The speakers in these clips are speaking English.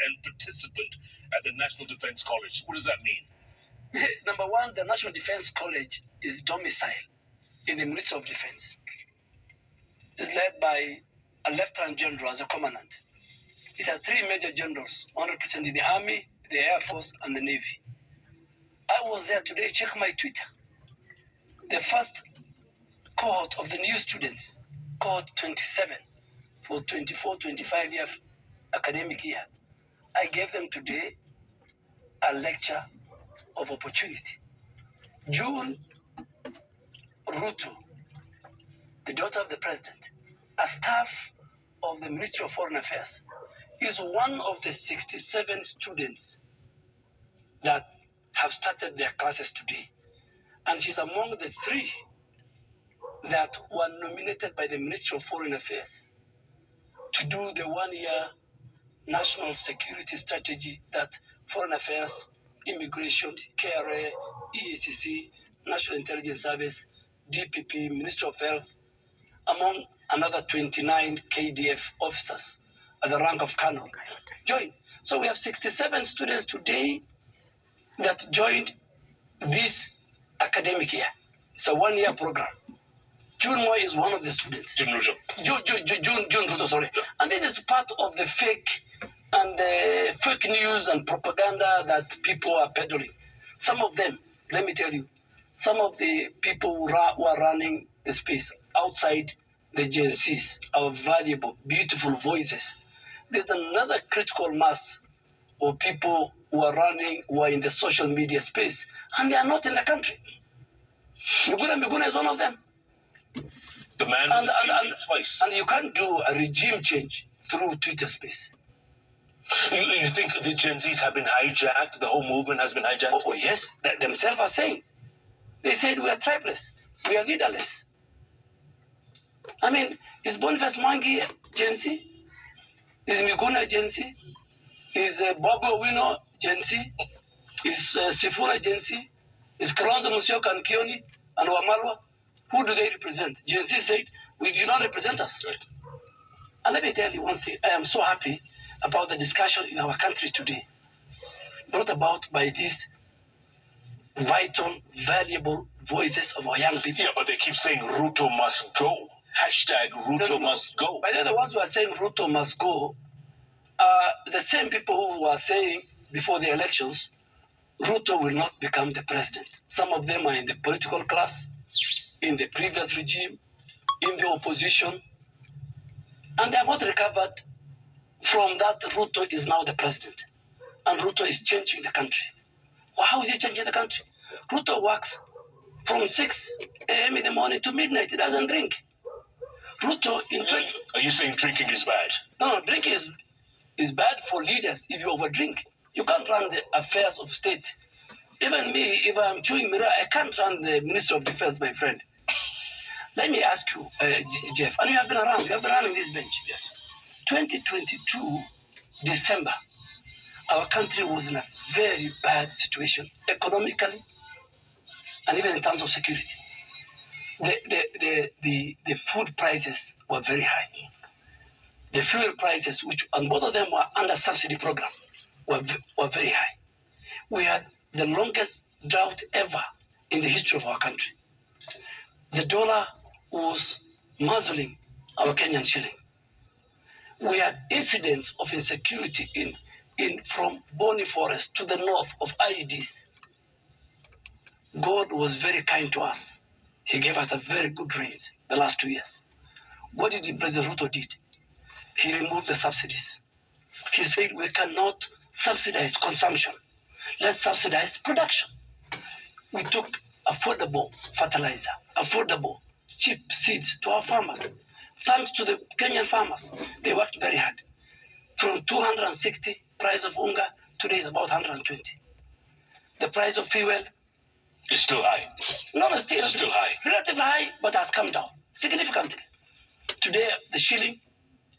and participant at the National Defense College. What does that mean? Number one, the National Defense College is domiciled in the Ministry of Defense. It's led by a Lieutenant General as a commandant. It has three major generals, one representing the Army, the Air Force, and the Navy. I was there today, check my Twitter. The first cohort of the new students, cohort 27, for 24-25 year academic year, I gave them today a lecture of opportunity. June Ruto, the daughter of the president, a staff of the Ministry of Foreign Affairs, is one of the 67 students that have started their classes today. And she's among the three that were nominated by the Ministry of Foreign Affairs to do the one-year national security strategy that Foreign Affairs, Immigration, KRA, EACC, National Intelligence Service, DPP, Ministry of Health, among another 29 KDF officers at the rank of colonel joined. So we have 67 students today that joined this academic year. It's a one-year program. June Moy is one of the students. June Ruto, sorry. And this is part of the fake news and propaganda that people are peddling. Some of them, let me tell you, some of the people who are running the space outside the Gen Zs, our valuable, beautiful voices. There's another critical mass of people who are running, who are in the social media space, and they are not in the country. Miguna is one of them. The man twice. And you can't do a regime change through Twitter space. You think the Gen Zs have been hijacked? The whole movement has been hijacked? Oh yes, they themselves are saying. They said we are tribeless, we are leaderless. I mean, is Boniface Mwangi Gen Z? Is Miguna Gen Z? Is Bobo Wino Gen Z? Is Sifuna Gen Z? Is Kalonzo Musyoka and Kioni and Wamalwa? Who do they represent? Gen Z said, we do not represent us. Right. And let me tell you one thing. I am so happy about the discussion in our country today, brought about by these vital, valuable voices of our young people. Yeah, but they keep saying Ruto must go. Hashtag Ruto must go. But they're the ones who are saying Ruto must go are the same people who are saying before the elections, Ruto will not become the president. Some of them are in the political class, in the previous regime, in the opposition, and they have not recovered from that. Ruto is now the president, and Ruto is changing the country. Well, how is he changing the country? Ruto works from 6 a.m. in the morning to midnight. He doesn't drink. Ruto Are you saying drinking is bad? No, drinking is bad for leaders if you overdrink. You can't run the affairs of state. Even me, if I'm chewing mirror, I can't run the Ministry of Defense, my friend. Let me ask you, Jeff, and you have been around, you have been running this bench. Yes. 2022, December, our country was in a very bad situation, economically, and even in terms of security. The food prices were very high. The fuel prices, and both of them were under subsidy program, were very high. We had the longest drought ever in the history of our country. The dollar was muzzling our Kenyan shilling. We had incidents of insecurity from Boni Forest to the north of IEDs. God was very kind to us. He gave us a very good rain the last 2 years. What did President Ruto did? He removed the subsidies. He said we cannot subsidize consumption. Let's subsidize production. We took affordable fertilizer, affordable cheap seeds to our farmers. Thanks to the Kenyan farmers, they worked very hard. From 260 price of unga, today is about 120. The price of fuel is still high. No, it's still high. Relatively high, but has come down significantly. Today, the shilling,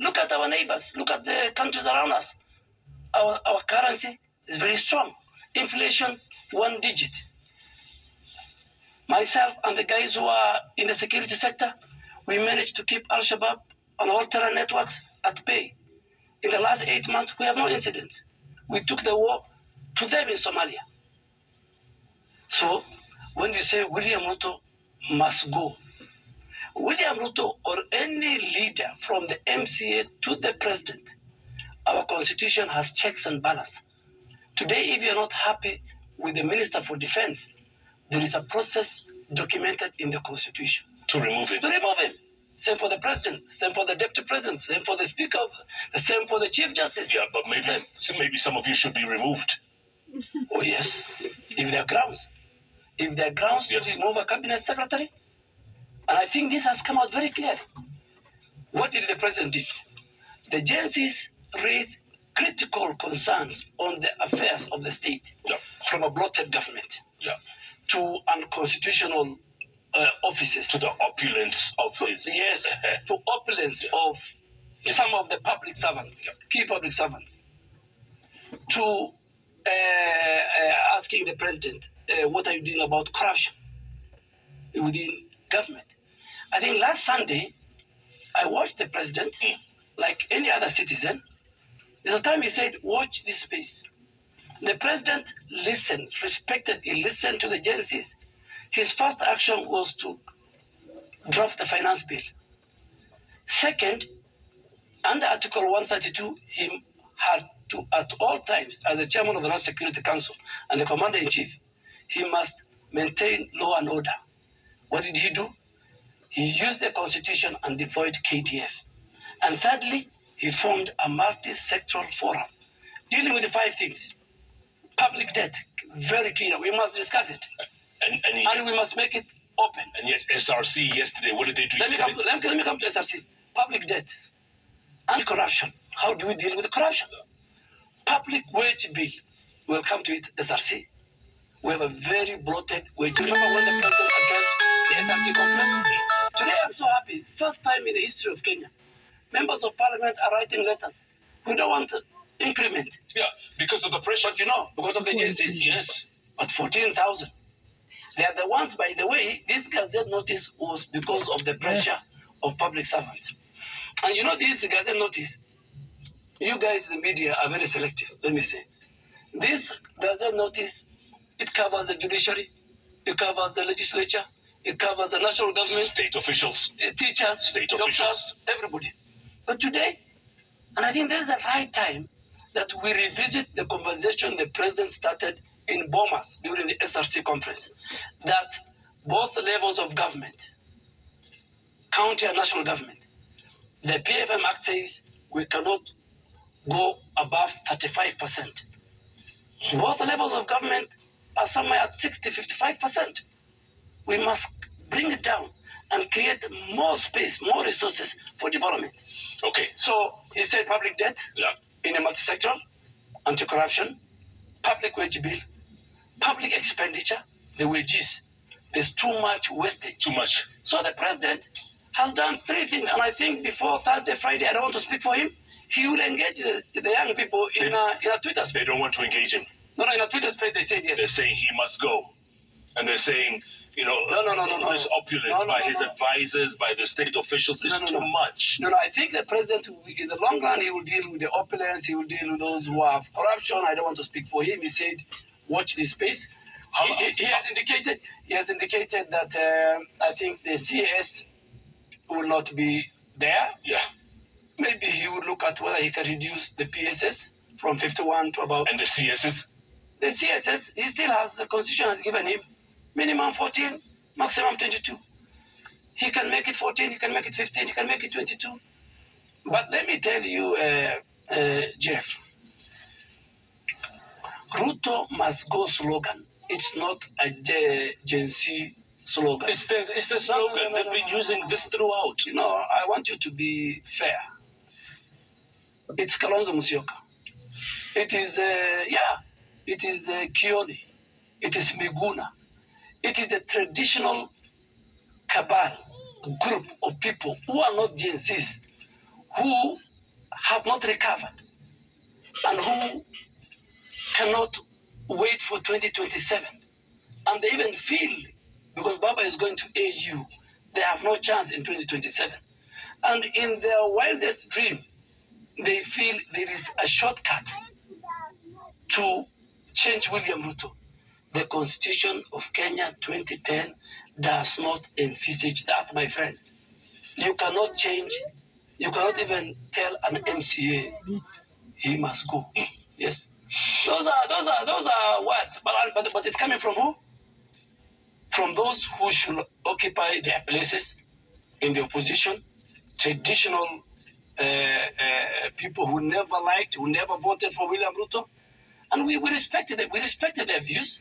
look at our neighbors, look at the countries around us. Our currency is very strong. Inflation, 1 digit. Myself and the guys who are in the security sector, we managed to keep Al-Shabaab and all terror networks at bay. In the last 8 months, we have no incidents. We took the war to them in Somalia. So when you say William Ruto must go, William Ruto or any leader from the MCA to the president, our constitution has checks and balance. Today, if you're not happy with the Minister for Defense, there is a process documented in the constitution. To remove him. To remove him. Same for the president, same for the deputy president, same for the speaker, same for the chief justice. Yeah, but maybe some of you should be removed. Oh yes, if there are grounds. If there are grounds to remove a cabinet secretary. And I think this has come out very clearly. What did the president do? The agencies raised critical concerns on the affairs of the state from a bloated government to unconstitutional offices. To the opulence of his... Yes, to opulence of some of the public servants, key public servants, to asking the president, what are you doing about corruption within government? I think last Sunday, I watched the president, like any other citizen. There's a time he said, watch this space. The president listened, respected, he listened to the agencies. His first action was to draft the finance bill. Second, under Article 132, he had to, at all times, as the chairman of the National Security Council and the commander-in-chief, he must maintain law and order. What did he do? He used the constitution and deployed KTF. And thirdly, he formed a multi-sectoral forum dealing with the 5 things. Public debt, very clear. We must discuss it. And we must make it open. And yet, SRC yesterday, what did they do? Let me come to SRC. Public debt and corruption. How do we deal with the corruption? Public wage bill. We'll come to it, SRC. We have a very bloated wage. Remember when the president addressed the SRC conference? Today I'm so happy. First time in the history of Kenya. Members of parliament are writing letters. We don't want increment. Yeah, because of the pressure. But because of the agencies. Yes. But 14,000. They are the ones, by the way, this Gazette notice was because of the pressure of public servants. And this Gazette notice, you guys in the media are very selective, let me say. This Gazette notice, it covers the judiciary, it covers the legislature, it covers the national government, state officials, teachers, state doctors, officials, everybody. But today, and I think this is the right time that we revisit the conversation the president started in Bomas during the SRC conference, that both levels of government, county and national government, the PFM Act says we cannot go above 35%. Both levels of government are somewhere at 60-55%. We must bring it down and create more space, more resources for development. Okay. So he said public debt in a multi-sectoral, anti-corruption, public wage bill, public expenditure, the wages. There's too much wastage. Too much. So the president has done 3 things, and I think before Thursday, Friday, I don't want to speak for him, he will engage the young people in a Twitter space. They don't want to engage him. No, in a Twitter space, they said yes. They're saying he must go. And they're saying, No. This opulence by his advisors, by the state officials is too much. No, I think the president, in the long run, he will deal with the opulence, he will deal with those who have corruption. I don't want to speak for him. He said, watch this space. He has indicated that I think the CAS will not be there. Yeah. Maybe he would look at whether he can reduce the PSS from 51 to about... And the CSS? The CSS, he still has, the constitution has given him minimum 14, maximum 22. He can make it 14, he can make it 15, he can make it 22. But let me tell you, Jeff, Ruto must go slogan. It's not a Gen Z slogan. It's the slogan. They've been using this throughout. I want you to be fair. It's Kalonzo Musyoka. It is, it is Kioni. It is Miguna. It is a traditional cabal group of people who are not Gen Zs, who have not recovered, and who cannot wait for 2027. And they even feel, because Baba is going to AU, they have no chance in 2027. And in their wildest dream, they feel there is a shortcut to change William Ruto. The Constitution of Kenya 2010 does not envisage that, my friend. You cannot change, you cannot even tell an MCA he must go. Yes. Those are words, but it's coming from who? From those who should occupy their places in the opposition, traditional people who never liked, who never voted for William Ruto, and we respected it. We respected their views.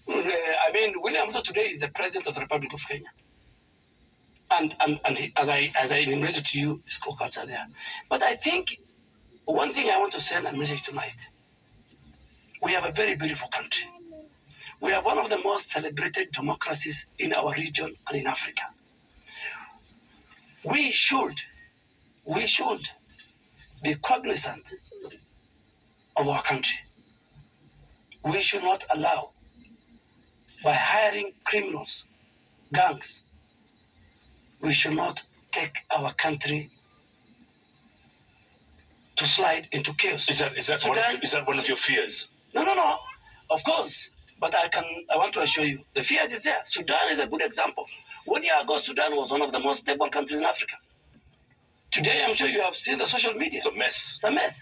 I mean, William Ruto today is the president of the Republic of Kenya, and he, as I enumerated to you, his co-culture there. But I think one thing I want to send a message tonight: we have a very beautiful country. We are one of the most celebrated democracies in our region and in Africa. We should be cognizant of our country. We should not allow, by hiring criminals, gangs, we should not take our country to slide into chaos. Is that one of your fears? No. Of course. But I want to assure you, the fear is there. Sudan is a good example. 1 year ago, Sudan was one of the most stable countries in Africa. Today, I'm sure you have seen the social media. It's a mess. It's a mess.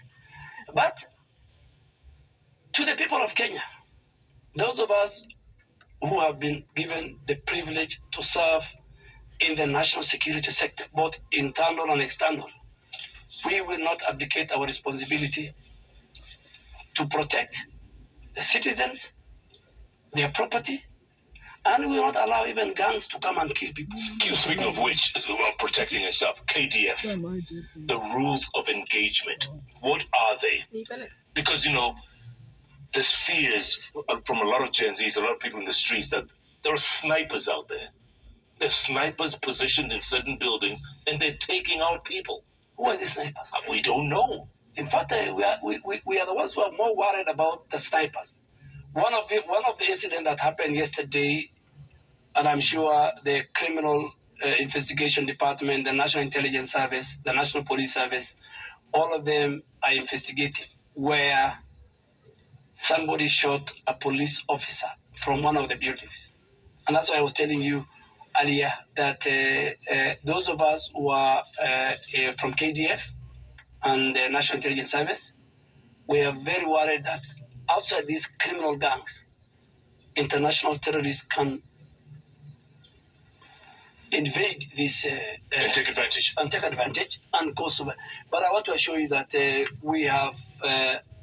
But to the people of Kenya, those of us who have been given the privilege to serve in the national security sector, both internal and external, we will not abdicate our responsibility to protect the citizens, their property, and we will not allow even gangs to come and kill people. Speaking of which, about protecting yourself, KDF, the rules of engagement, what are they? Because, there's fears from a lot of Gen Zs, a lot of people in the streets, that there are snipers out there. There's snipers positioned in certain buildings, and they're taking out people. Who are the snipers? We don't know. In fact, we are the ones who are more worried about the snipers. One of the incidents that happened yesterday, and I'm sure the Criminal Investigation Department, the National Intelligence Service, the National Police Service, all of them are investigating, where somebody shot a police officer from one of the buildings. And that's why I was telling you earlier that those of us who are from KDF and the National Intelligence Service, we are very worried that outside these criminal gangs, international terrorists can invade this and take advantage and cause. But I want to assure you that we are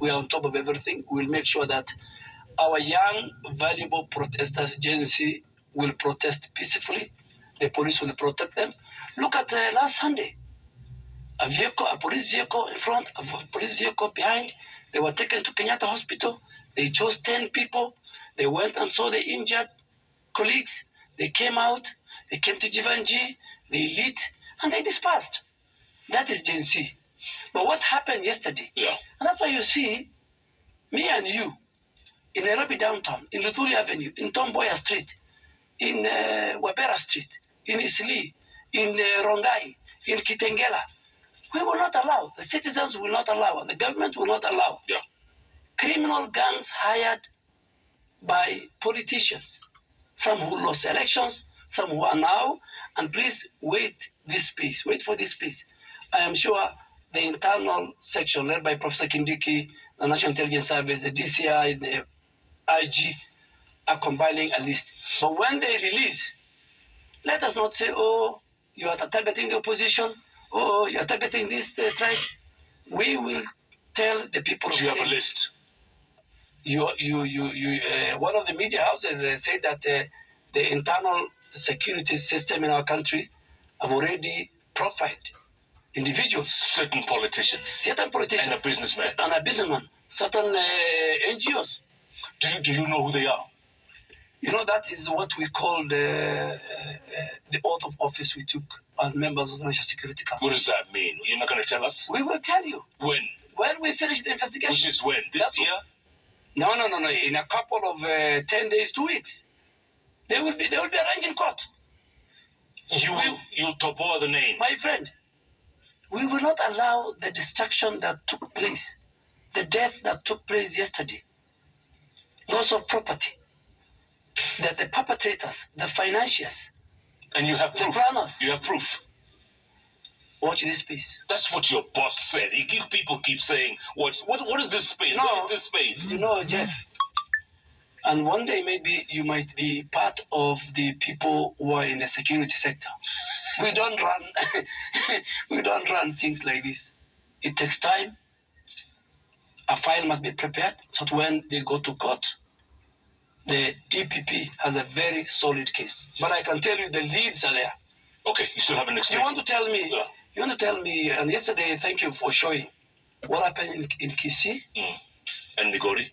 on top of everything. We'll make sure that our young, valuable protesters, Gen Z, will protest peacefully. The police will protect them. Look at last Sunday. A police vehicle in front, a police vehicle behind. They were taken to Kenyatta Hospital. They chose 10 people. They went and saw the injured colleagues. They came out. They came to Jivanji. They lit, and they dispersed. That is Gen Z. But what happened yesterday? Yeah. And that's why you see me and you in Nairobi downtown, in Luthuli Avenue, in Tom Mboya Street, in Wabera Street, in Isli, in Rongai, in Kitengela. We will not allow, the citizens will not allow, the government will not allow criminal gangs hired by politicians, some who lost elections, some who are now, and please wait for this peace. I am sure the internal section led by Professor Kindiki, the National Intelligence Service, the DCI, the IG are compiling a list. But when they release, let us not say, oh, you are targeting the opposition, oh, you are targeting this tribe. We will tell the people. You have a list. One of the media houses said that the internal security system in our country have already profiled individuals. Certain politicians. And a businessman. Certain NGOs. Do you know who they are? That is what we call the oath of office we took as members of the National Security Council. What does that mean? You're not going to tell us? We will tell you. When? When we finish the investigation. Which is when? This year? No. In a couple of 10 days, 2 weeks. They will be arraigned in court. You'll topo the name. My friend, we will not allow the destruction that took place the death that took place yesterday, loss of property, that the perpetrators, the financiers, and you have proof. Planners. You have proof. Watch this space. That's what your boss said. People keep saying, what is this space? No, what is this space? You know, Jeff, and one day maybe you might be part of the people who are in the security sector. We don't run things like this. It takes time. A file must be prepared so that when they go to court, the DPP has a very solid case. But I can tell you the leads are there. Okay, you still haven't explained. You want to tell me? Yeah. You want to tell me? And yesterday, thank you for showing what happened in Kisii. And Migori.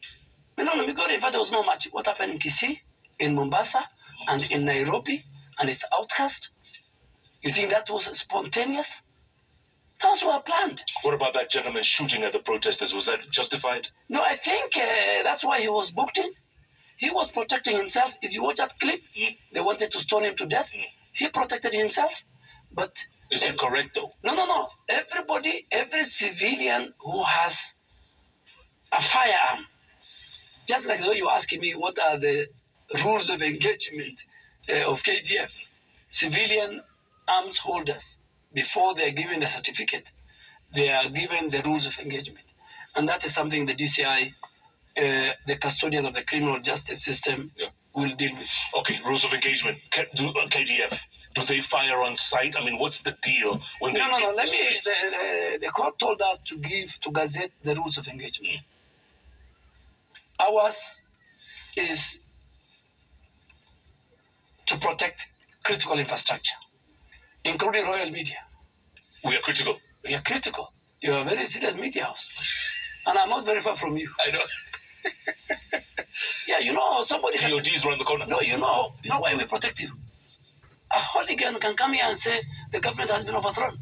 No, Migori. In fact, there was not much. What happened in Kisii, in Mombasa, and in Nairobi, and its outcast. You think that was spontaneous? Those were planned. What about that gentleman shooting at the protesters? Was that justified? No, I think that's why he was booked in. He was protecting himself. If you watch that clip, they wanted to stone him to death. He protected himself. But is it correct, though? No. Every civilian who has a firearm, just like the way you're asking me what are the rules of engagement of KDF, civilian arms holders, before they're given the certificate, they are given the rules of engagement. And that is something the DCI, the custodian of the criminal justice system, will deal with. Okay, rules of engagement. KDF, do they fire on sight? I mean, what's the deal when they... No. The court told us to gazette the rules of engagement. Ours is to protect critical infrastructure, including royal media. We are critical. We are critical. You are a very serious media house. And I'm not very far from you. I know. Yeah, you know, somebody... PODs around the corner. No, you know why we protect you. A hooligan can come here and say the government has been overthrown.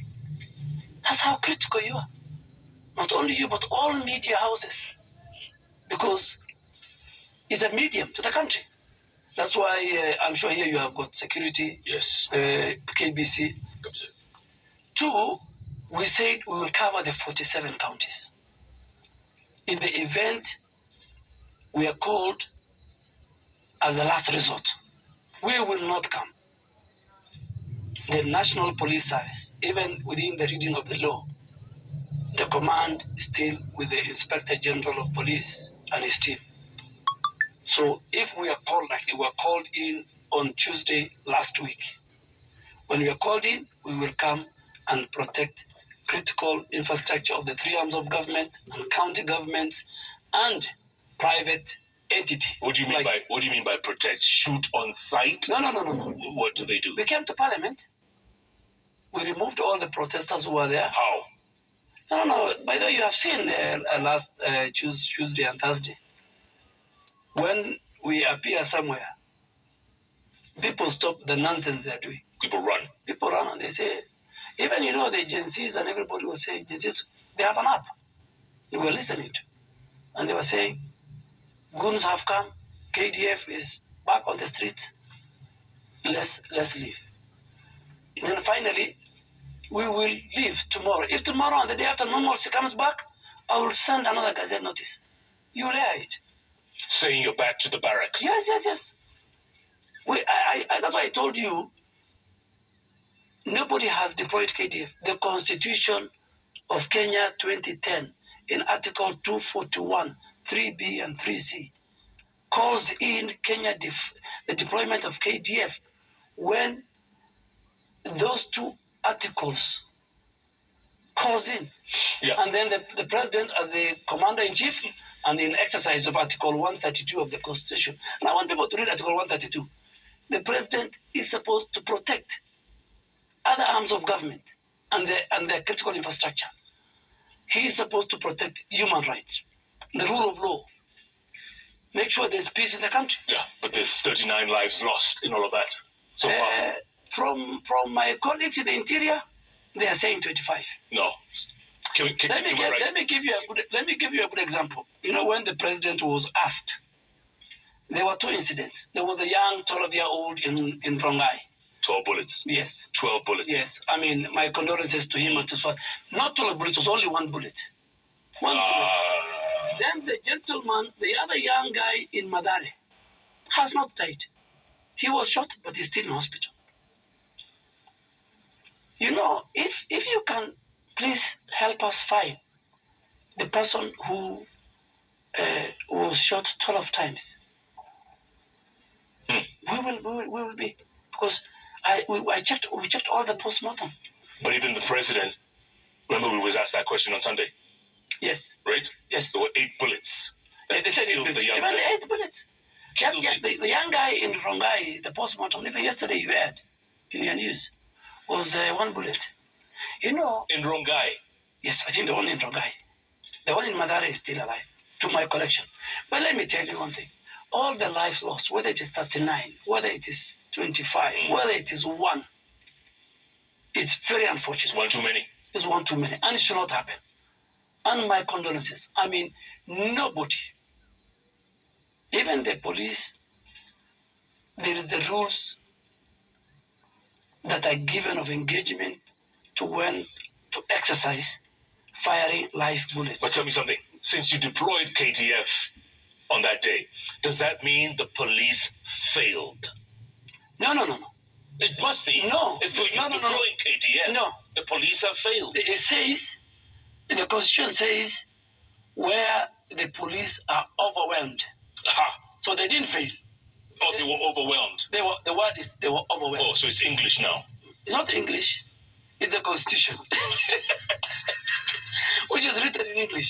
That's how critical you are. Not only you, but all media houses. Because it's a medium to the country. That's why I'm sure here you have got security. Yes. KBC. 2, we said we will cover the 47 counties. In the event we are called as a last resort, we will not come. The National Police Service, even within the reading of the law, the command is still with the Inspector General of Police and his team. So if we are called like we were called in on Tuesday last week, when we are called in, we will come and protect critical infrastructure of the 3 arms of government and county governments and private entity. What do you mean by protect? Shoot on sight? No. What do they do? We came to Parliament. We removed all the protesters who were there. How? No. By the way, you have seen last Tuesday and Thursday. When we appear somewhere, people stop the nonsense they're doing. People run. People run and they say, even the agencies and everybody was saying, they have an app. We were listening to. And they were saying, goons have come, KDF is back on the streets, let's leave. And then finally, we will leave tomorrow. If tomorrow and the day after no more she comes back, I will send another gazette notice. You will hear it. Saying you're back to the barracks. Yes. That's why I told you, nobody has deployed KDF. The Constitution of Kenya 2010, in Article 241, 3B and 3C, calls in Kenya the deployment of KDF when those 2 articles calls in. Yeah. And then the president as the commander-in-chief and in exercise of Article 132 of the Constitution. And I want people to read Article 132. The president is supposed to protect other arms of government and the critical infrastructure. He is supposed to protect human rights, the rule of law, make sure there's peace in the country. Yeah, but there's 39 lives lost in all of that. So from my colleagues in the interior, they are saying 25. No. Let me give you a good example. When the president was asked, there were 2 incidents. There was a young 12-year-old in Rongai. 12 bullets. Yes. 12 bullets. Yes. I mean, my condolences to him and to his father. Not 12 bullets, it was only 1 bullet. 1 bullet. Then the gentleman, the other young guy in Madare, has not died. He was shot, but he's still in hospital. You know, if you can please help us find the person who was shot 12 times, we will be, because we checked all the postmortem. But even the president, remember we was asked that question on Sunday? Yes. Right? Yes. There were 8 bullets. They said the young even guy. 8 bullets. The young guy in Rongai, the postmortem, even yesterday you heard in your news, was 1 bullet. You know. In Rongai? Yes, I think the one in Rongai. The one in Madare is still alive, to my collection. But let me tell you one thing. All the lives lost, whether it is 39, whether it is 25, whether it is 1, it's very unfortunate. It's one too many. It's one too many. And it should not happen. And my condolences. I mean, nobody, even the police, there is the rules that are given of engagement to when to exercise firing live bullets. But tell me something. Since you deployed KTF on that day, does that mean the police failed? No. It must be. No. If you're deploying KTF, no. The police have failed. It says, the Constitution says, where the police are overwhelmed. Aha. So they didn't fail. Oh, they were overwhelmed. The word is they were overwhelmed. Oh, so it's English now. It's not English. It's the Constitution. Which is written in English.